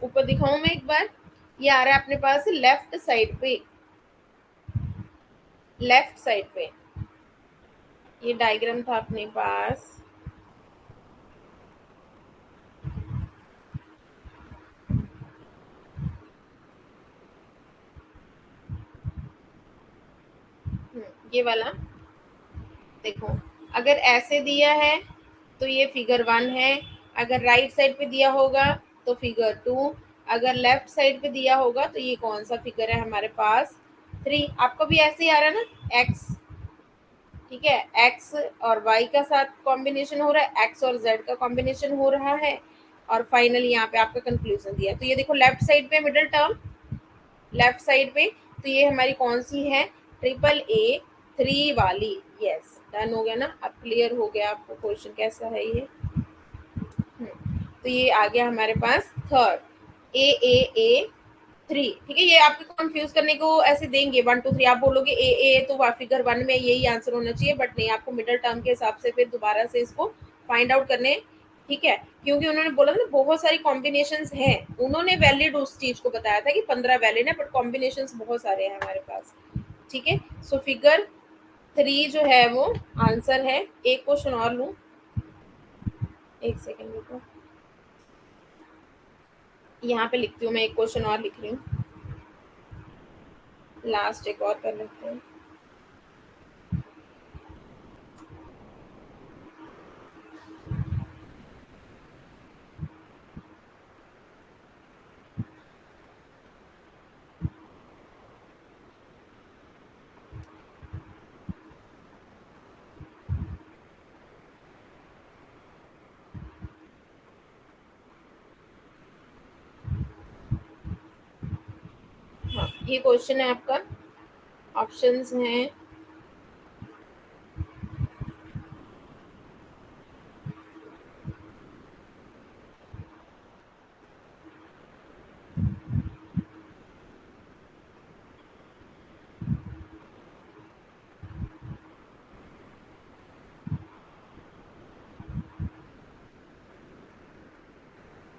ऊपर दिखाऊं मैं एक बार। ये आ रहा है अपने पास लेफ्ट साइड पे, लेफ्ट साइड पे ये डायग्राम था अपने पास। ये वाला देखो, अगर ऐसे दिया है तो ये फिगर 1 है। अगर राइट साइड पे दिया होगा तो फिगर 2। अगर लेफ्ट साइड पे दिया होगा तो ये कौन सा फिगर है हमारे पास, 3। आपको भी ऐसे ही आ रहा है ना, एक्स। ठीक है, एक्स और वाई का साथ कॉम्बिनेशन हो रहा है, एक्स और जेड का कॉम्बिनेशन हो रहा है, और फाइनली यहाँ पे आपका कंक्लूजन दिया। तो ये देखो लेफ्ट साइड पे मिडिल टर्म, लेफ्ट साइड पे, तो ये हमारी कौन सी है, ट्रिपल ए 3 वाली। यस, डन हो गया ना, अब क्लियर हो गया आपको क्वेश्चन कैसा है ये। तो ये आ गया हमारे पास थर्ड। ए 3, ठीक है। ये आपको कंफ्यूज करने को ऐसे देंगे 1 2 3, आप बोलोगे ए तो फिगर 1 में यही आंसर होना चाहिए, बट नहीं, आपको मिडल टर्म के हिसाब से फिर दोबारा से इसको फाइंड आउट करने हैं, ठीक है। क्योंकि उन्होंने बोला था ना बहुत सारी कॉम्बिनेशन हैं, उन्होंने वैलिड उस चीज को बताया था कि 15 वैलिड है, बट कॉम्बिनेशन बहुत सारे हैं हमारे पास, ठीक है। सो फिगर 3 जो है वो आंसर है। एक क्वेश्चन और लूं, एक सेकेंड रुको, यहाँ पे लिखती हूँ मैं, एक क्वेश्चन और लिख रही हूँ, लास्ट एक और कर लेते हैं। हाँ, ये क्वेश्चन है आपका, ऑप्शंस हैं,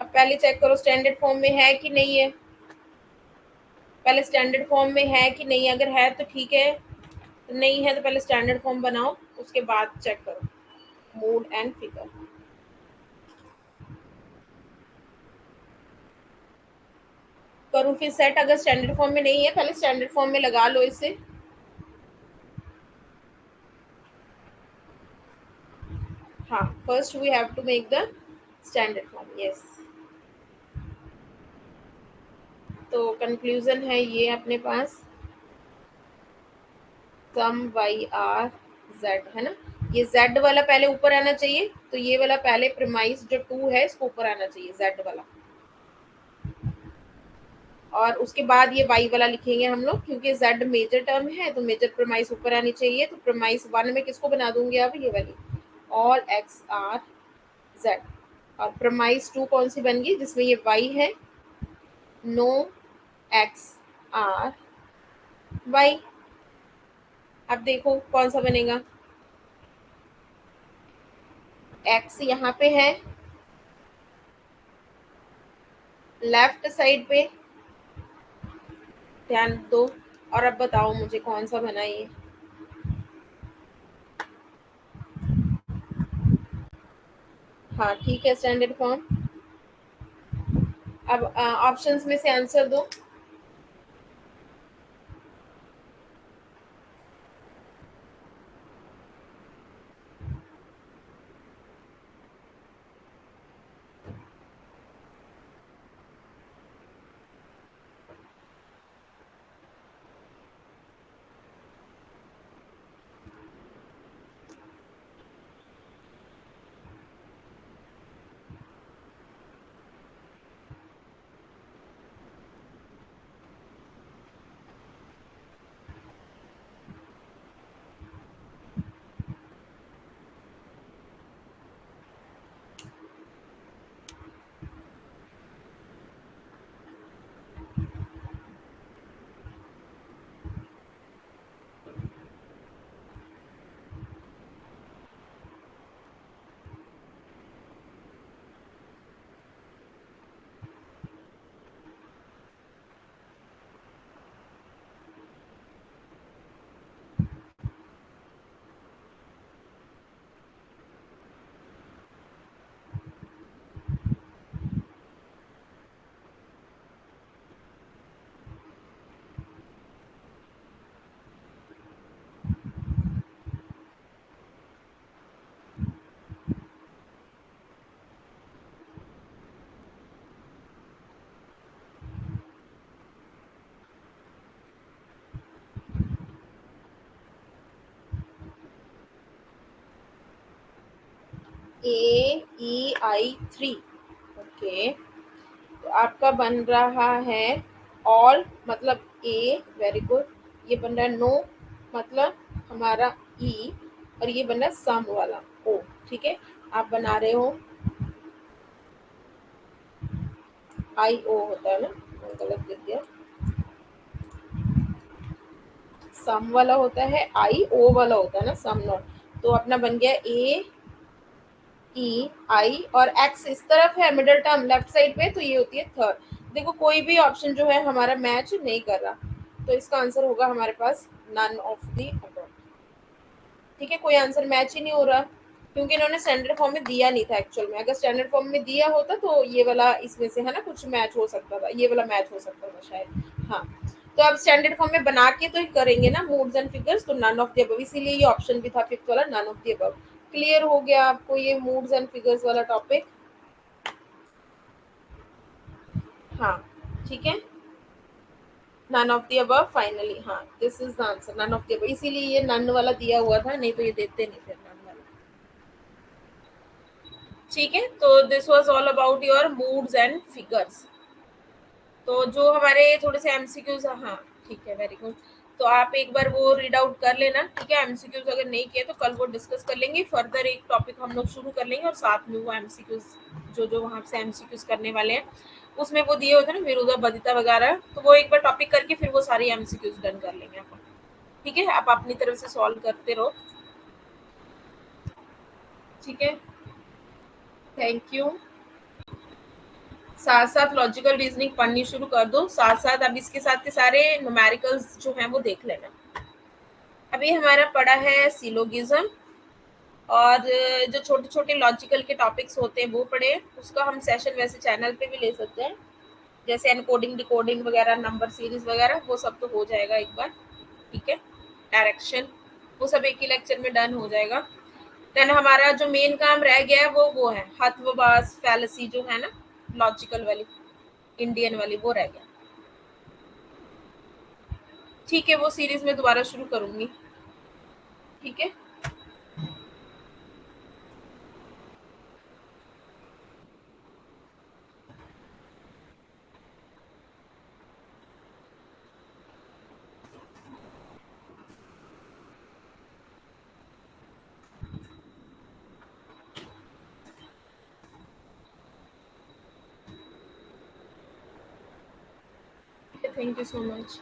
अब पहले चेक करो स्टैंडर्ड फॉर्म में है कि नहीं है, पहले स्टैंडर्ड फॉर्म में है कि नहीं, अगर है तो ठीक है, तो नहीं है तो पहले स्टैंडर्ड फॉर्म बनाओ, उसके बाद चेक करो मूड एंड फिगर। करूँ फिर सेट, अगर स्टैंडर्ड फॉर्म में नहीं है पहले स्टैंडर्ड फॉर्म में लगा लो इसे। हाँ, first we have to make the standard form, yes. तो कंक्लूजन है ये अपने पास, सम वाई आर जेड, है ना। ये जेड वाला पहले ऊपर आना चाहिए, तो ये वाला पहले प्रीमाइस जो 2 है इसको ऊपर आना चाहिए, जेड वाला, और उसके बाद ये वाई वाला लिखेंगे हम लोग, क्योंकि जेड मेजर टर्म है तो मेजर प्रीमाइस ऊपर आनी चाहिए। तो प्रीमाइस 1 में किसको बना दूंगी अब, ये वाली, ऑल एक्स आर जेड। और प्रीमाइस 2 कौन सी बन गई, जिसमें ये वाई है, नो एक्स आर वाई। अब देखो कौन सा बनेगा, एक्स यहाँ पे है लेफ्ट साइड पे, ध्यान दो। और अब बताओ मुझे कौन सा बना ये, हाँ ठीक है, स्टैंडर्ड फॉर्म। अब ऑप्शंस में से आंसर दो। AEI3, okay. तो आपका बन रहा है ऑल मतलब ए, वेरी गुड। ये बन रहा है नो मतलब हमारा ई, और ये बन रहा है सम वाला ओ, ठीक है। आप बना रहे हो आई ओ होता है ना, मैं गलत लिख दिया। सम वाला होता है आई, ओ वाला होता है ना सम नॉट। तो अपना बन गया ए ई आई, और एक्स इस तरफ है मिडिल टर्म लेफ्ट साइड पे, तो ये होती है थर्ड। देखो कोई भी ऑप्शन जो है हमारा मैच नहीं कर रहा, तो इसका आंसर होगा हमारे पास नन ऑफ द अबव। ठीक है, कोई आंसर मैच ही नहीं हो रहा, क्योंकि इन्होंने स्टैंडर्ड फॉर्म में दिया नहीं था एक्चुअल में। अगर स्टैंडर्ड फॉर्म में दिया होता तो ये वाला इसमें से है ना कुछ मैच हो सकता था, ये वाला मैच हो सकता था शायद। हाँ, तो अब स्टैंडर्ड फॉर्म में बना के तो ही करेंगे ना मूड्स एंड फिगर्स, तो नन ऑफ द अबव, इसीलिए ये ऑप्शन भी था फिफ्थ वाला, none of the above. Clear हो गया आपको ये मूड्स एंड फिगर्स वाला टॉपिक? हाँ, ठीक है। None of the above finally, हाँ this is the answer, none of the above, इसीलिए ये नन वाला दिया हुआ था, नहीं तो ये देते नहीं फिर नन वाला। ठीक है, तो this was all about your moods and figures. तो जो हमारे थोड़े से एमसीक्यूज, हाँ ठीक है, वेरी गुड। तो आप एक बार वो रीड आउट कर लेना, ठीक है। एमसीक्यूज अगर नहीं किए तो कल वो डिस्कस कर लेंगे, फर्दर एक टॉपिक हम लोग शुरू कर लेंगे, और साथ में वो एमसीक्यूज जो जो वहाँ से एमसीक्यूज करने वाले हैं, उसमें वो दिए होते हैं ना विरुद्धा बदिता वगैरह, तो वो एक बार टॉपिक करके फिर वो सारी एमसीक्यूज डन कर लेंगे अपन। ठीक है, आप अपनी तरफ से सॉल्व करते रहो। ठीक है, थैंक यू। साथ साथ लॉजिकल रीजनिंग पढ़नी शुरू कर दो, साथ साथ अब इसके साथ के सारे न्यूमेरिकल्स जो हैं वो देख लेना। अभी हमारा पड़ा है सिलोगिज्म, और जो छोटे छोटे लॉजिकल के टॉपिक्स होते हैं वो पढ़े, उसका हम सेशन वैसे चैनल पे भी ले सकते हैं, जैसे एनकोडिंग डिकोडिंग वगैरह, नंबर सीरीज वगैरह, वो सब तो हो जाएगा एक बार। ठीक है, डायरेक्शन, वो सब एक ही लेक्चर में डन हो जाएगा। देन हमारा जो मेन काम रह गया है वो है हथवास फैलेसी जो है ना, लॉजिकल वाली, इंडियन वाली, वो रह गया। ठीक है, वो सीरीज में दोबारा शुरू करूंगी। ठीक है, थैंक यू सो मच।